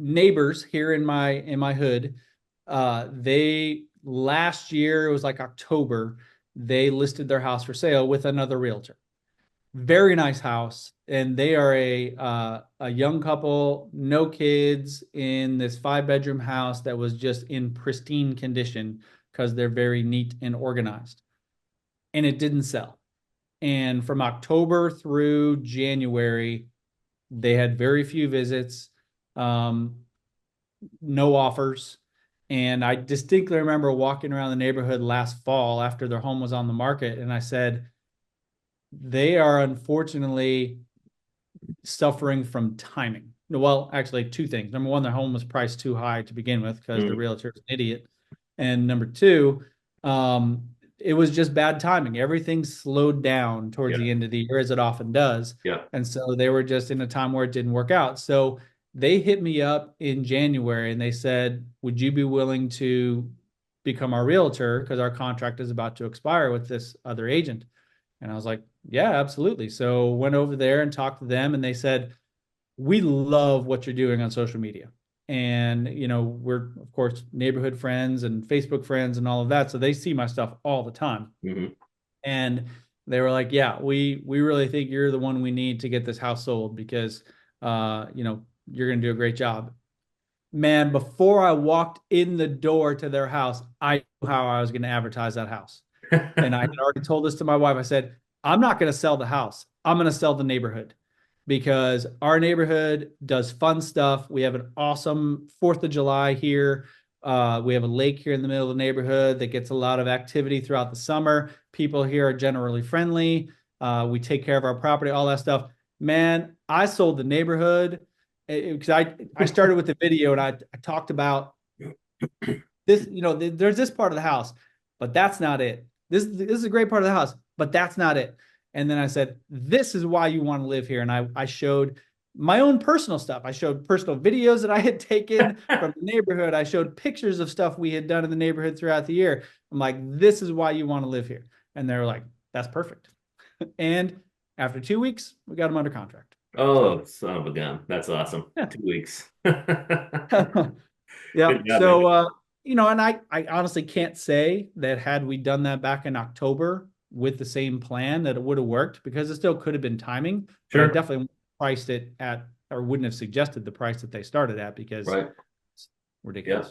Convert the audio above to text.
neighbors here in my hood, they last year, it was like October, they listed their house for sale with another realtor. Very nice house, and they are a young couple, no kids, in this 5 bedroom house that was just in pristine condition because they're very neat and organized. And it didn't sell. And from October through January, they had very few visits, um, no offers. And I distinctly remember walking around the neighborhood last fall after their home was on the market, and I said, they are unfortunately suffering from timing. Well, actually, two things. Number one, their home was priced too high to begin with because the Mm, realtor is an idiot. And number two, it was just bad timing. Everything slowed down towards yeah. the end of the year, as it often does. Yeah. And so they were just in a time where it didn't work out. So they hit me up in January and they said, would you be willing to become our realtor? Because our contract is about to expire with this other agent. And I was like, yeah, absolutely. So went over there and talked to them, and they said, we love what you're doing on social media. And, we're, of course, neighborhood friends and Facebook friends and all of that. So they see my stuff all the time. Hmm. And they were like, yeah, we really think you're the one we need to get this house sold because, you're going to do a great job. Man, before I walked in the door to their house, I knew how I was going to advertise that house. And I had already told this to my wife. I said, I'm not going to sell the house. I'm going to sell the neighborhood because our neighborhood does fun stuff. We have an awesome 4th of July here. We have a lake here in the middle of the neighborhood that gets a lot of activity throughout the summer. People here are generally friendly. We take care of our property, all that stuff. Man, I sold the neighborhood because I started with the video and I talked about this, there's this part of the house, but that's not it. This is a great part of the house, but that's not it. And then I said, this is why you want to live here. And I showed my own personal stuff. I showed personal videos that I had taken from the neighborhood. I showed pictures of stuff we had done in the neighborhood throughout the year. I'm like, this is why you want to live here. And they're like, that's perfect. And after 2 weeks, we got them under contract. Oh, So son of a gun. That's awesome. yeah. 2 weeks. Yeah. Good job, man. So, and I honestly can't say that had we done that back in October with the same plan that it would have worked because it still could have been timing, but I Sure. definitely priced it at or wouldn't have suggested the price that they started at because Right. it's Yeah. ridiculous.